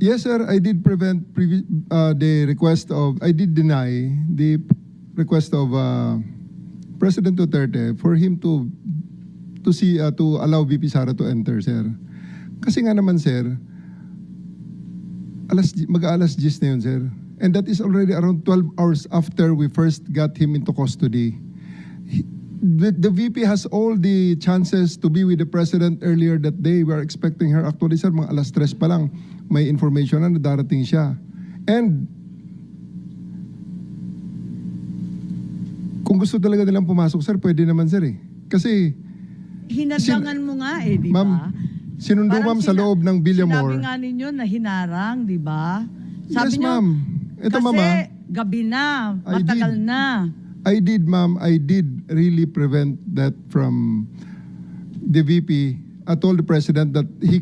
Yes, sir. I did the request of. I did deny the request of President Duterte for him to allow VP Sara to enter, sir. Kasi nga naman, sir, mag-alas 10 na yun, sir. And that is already around 12 hours after we first got him into custody. The VP has all the chances to be with the President earlier that day. We are expecting her. Actually, sir, mga alas 3 pa lang, may information na darating siya. And kung gusto talaga nilang pumasok, sir, pwede naman, sir, eh. Kasi hinadangan mo nga eh, di ba? Ma'am, sinundo ma'am sa loob ng Villamor. Sinabi nga ninyo na hinarang, di ba? Yes, ma'am. Ito, kasi mama, gabi na, matagal na. I did, ma'am. I did really prevent that from the VP. I told the President that she